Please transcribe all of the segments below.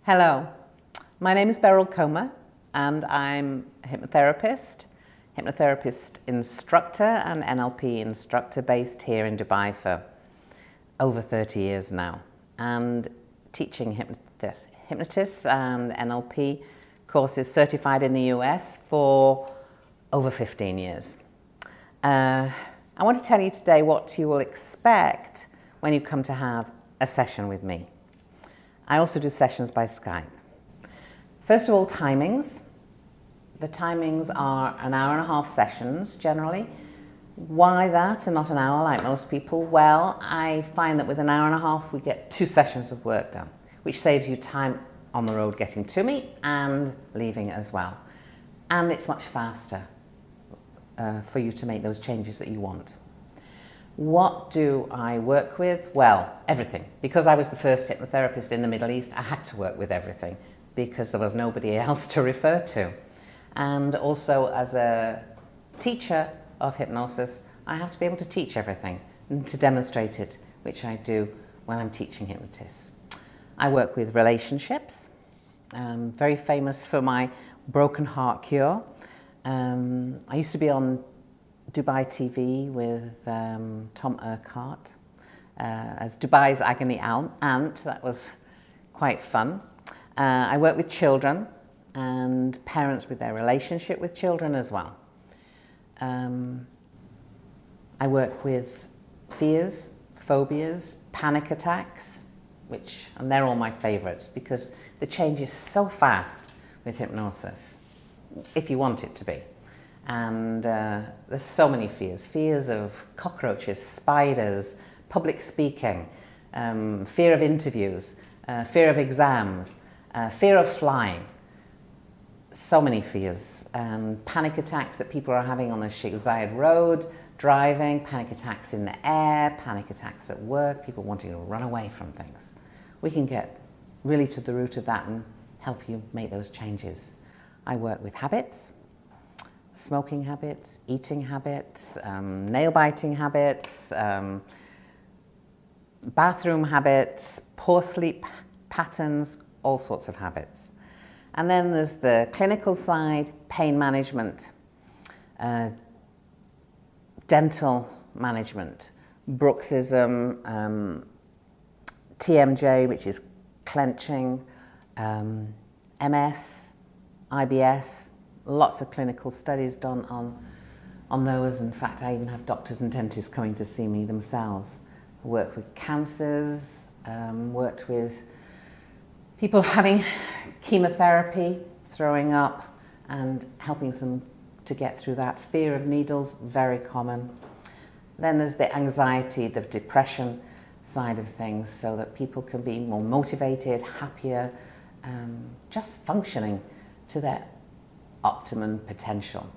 Hello, my name is Beryl Comar and I'm a hypnotherapist instructor and NLP instructor based here in Dubai for over 30 years now, and teaching hypnotists and NLP courses certified in the US for over 15 years. I want to tell you today what you will expect when you come to have a session with me. I also do sessions by Skype. First of all, timings. The timings are 1.5 hour sessions generally. Why that and not an hour like most people? Well, I find that with 1.5 hours we get 2 sessions of work done, which saves you time on the road getting to me and leaving as well. And it's much faster for you to make those changes that you want. What do I work with? Well, everything. Because I was the first hypnotherapist in the Middle East, I had to work with everything because there was nobody else to refer to. And also as a teacher of hypnosis, I have to be able to teach everything and to demonstrate it, which I do when I'm teaching hypnotists. I work with relationships. I'm very famous for my broken heart cure. I used to be on Dubai TV with Tom Urquhart as Dubai's agony aunt. That was quite fun. I work with children and parents with their relationship with children as well. I work with fears, phobias, panic attacks, and they're all my favorites because the change is so fast with hypnosis, if you want it to be. And there's so many fears. Fears of cockroaches, spiders, public speaking, fear of interviews, fear of exams, fear of flying. So many fears. And panic attacks that people are having on the Sheikh Zayed Road, driving, panic attacks in the air, panic attacks at work, people wanting to run away from things. We can get really to the root of that and help you make those changes. I work with habits. Smoking habits, eating habits, nail biting habits, bathroom habits, poor sleep patterns, all sorts of habits. And then there's the clinical side, pain management, dental management, bruxism, TMJ, which is clenching, MS, IBS, lots of clinical studies done on those. In fact, I even have doctors and dentists coming to see me themselves. I work with cancers, worked with people having chemotherapy, throwing up, and helping them to get through that. Fear of needles, very common. Then there's the anxiety, the depression side of things, so that people can be more motivated, happier, just functioning to their optimum potential.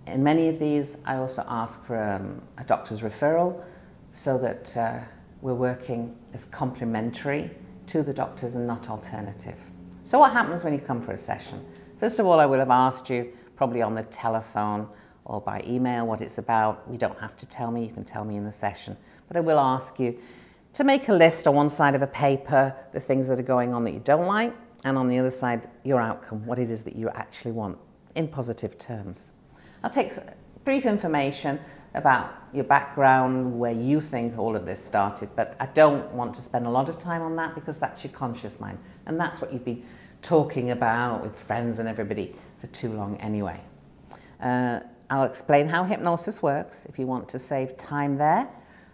In many of these, I also ask for a doctor's referral so that we're working as complementary to the doctors and not alternative. So what happens when you come for a session? First of all, I will have asked you probably on the telephone or by email what it's about. You don't have to tell me, you can tell me in the session. But I will ask you to make a list on one side of a paper, the things that are going on that you don't like, and on the other side, your outcome, what it is that you actually want, in positive terms. I'll take brief information about your background, where you think all of this started, but I don't want to spend a lot of time on that because that's your conscious mind, and that's what you've been talking about with friends and everybody for too long anyway. I'll explain how hypnosis works. If you want to save time there,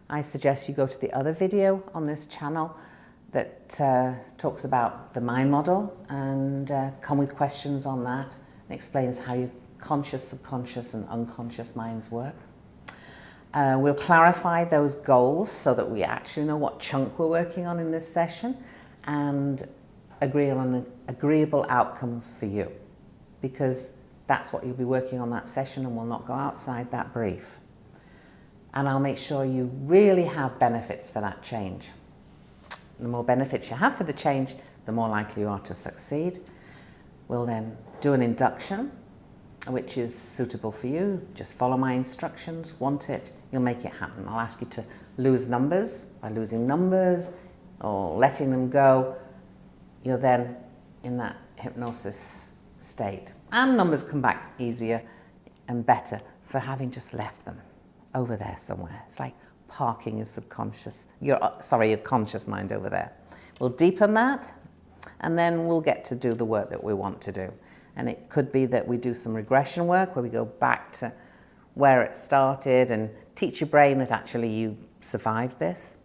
I suggest you go to the other video on this channel that talks about the mind model and come with questions on that and explains how your conscious, subconscious and unconscious minds work. We'll clarify those goals so that we actually know what chunk we're working on in this session and agree on an agreeable outcome for you, because that's what you'll be working on that session and will not go outside that brief. And I'll make sure you really have benefits for that change. The more benefits you have for the change, the more likely you are to succeed. We'll then do an induction, which is suitable for you. Just follow my instructions, want it, you'll make it happen. I'll ask you to lose numbers. By losing numbers or letting them go, you'll then in that hypnosis state. And numbers come back easier and better for having just left them over there somewhere. It's like parking your your conscious mind over there. We'll deepen that, and then we'll get to do the work that we want to do. And it could be that we do some regression work where we go back to where it started and teach your brain that actually you survived this.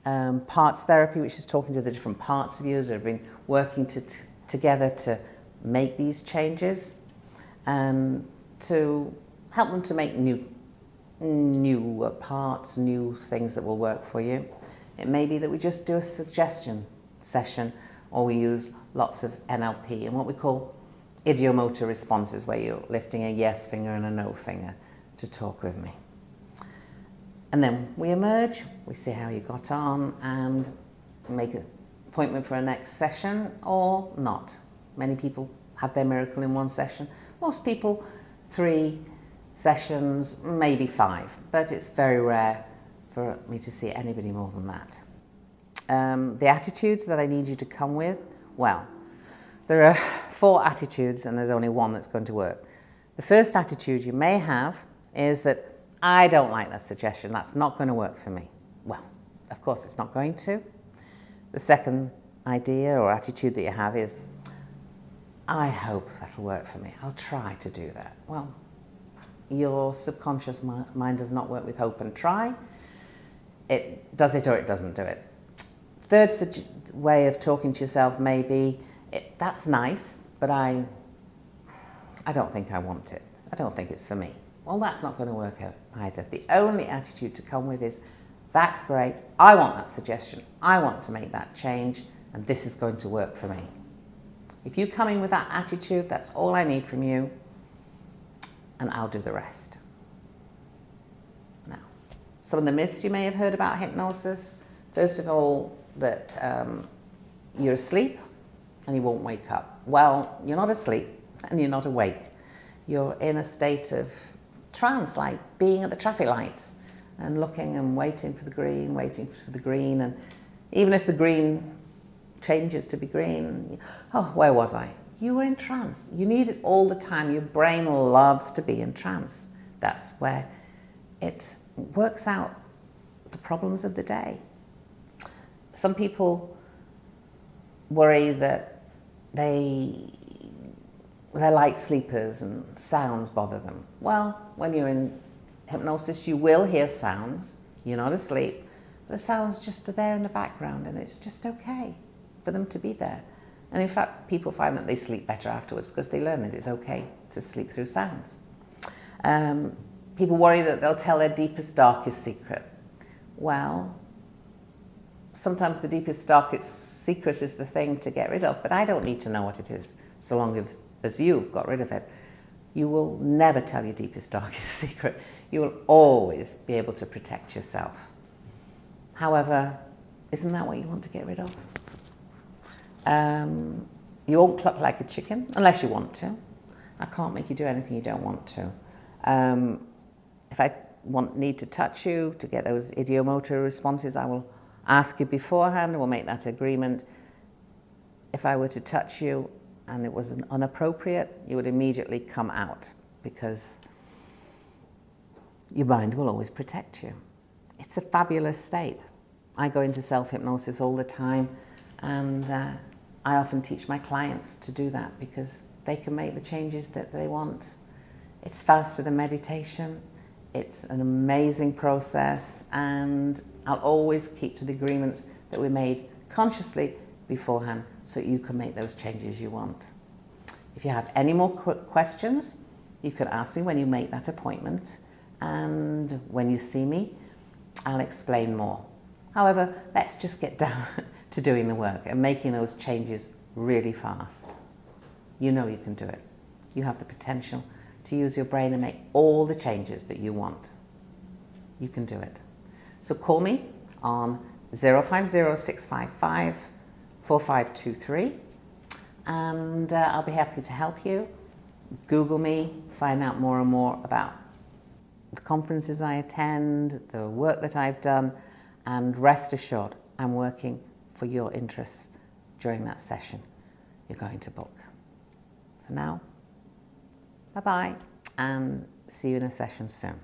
Parts therapy, which is talking to the different parts of you that have been working together to make these changes, and to help them to make new parts, new things that will work for you. It may be that we just do a suggestion session, or we use lots of NLP and what we call idiomotor responses, where you're lifting a yes finger and a no finger to talk with me. And then we emerge, we see how you got on, and make an appointment for a next session or not. Many people have their miracle in one session. Most people 3 sessions, maybe 5, but it's very rare for me to see anybody more than that. The attitudes that I need you to come with, well, there are 4 attitudes and there's only one that's going to work. The first attitude you may have is that I don't like that suggestion, that's not going to work for me. Well, of course it's not going to. The second idea or attitude that you have is, I hope that'll work for me, I'll try to do that. Well, your subconscious mind does not work with hope and try. It does it or it doesn't do it. Third way of talking to yourself may be, that's nice, but I don't think I want it. I don't think it's for me. Well, that's not going to work out either. The only attitude to come with is, that's great, I want that suggestion, I want to make that change, and this is going to work for me. If you come in with that attitude, that's all I need from you, and I'll do the rest. Now, some of the myths you may have heard about hypnosis. First of all, that you're asleep and you won't wake up. Well, you're not asleep and you're not awake. You're in a state of trance, like being at the traffic lights and looking and waiting for the green, and even if the green changes to be green, oh, where was I? You were in trance. You need it all the time. Your brain loves to be in trance. That's where it works out the problems of the day. Some people worry that they're light sleepers and sounds bother them. Well, when you're in hypnosis, you will hear sounds. You're not asleep. The sounds just are there in the background, and it's just okay for them to be there. And in fact, people find that they sleep better afterwards because they learn that it's okay to sleep through sounds. People worry that they'll tell their deepest, darkest secret. Well, sometimes the deepest, darkest secret is the thing to get rid of, but I don't need to know what it is, so long as you've got rid of it. You will never tell your deepest, darkest secret. You will always be able to protect yourself. However, isn't that what you want to get rid of? You won't cluck like a chicken unless you want to. I can't make you do anything you don't want to. If I need to touch you to get those idiomotor responses, I will ask you beforehand and we'll make that agreement. If I were to touch you and it was inappropriate, you would immediately come out, because your mind will always protect you. It's a fabulous state. I go into self-hypnosis all the time, and I often teach my clients to do that because they can make the changes that they want. It's faster than meditation. It's an amazing process, and I'll always keep to the agreements that we made consciously beforehand so that you can make those changes you want. If you have any more questions, you can ask me when you make that appointment, and when you see me, I'll explain more. However, let's just get down to doing the work and making those changes really fast. You know you can do it. You have the potential to use your brain and make all the changes that you want. You can do it. So call me on 050-655-4523 and I'll be happy to help you. Google me, find out more and more about the conferences I attend, the work that I've done, and rest assured I'm working for your interests during that session. you're going to book. For now, bye-bye, and see you in a session soon.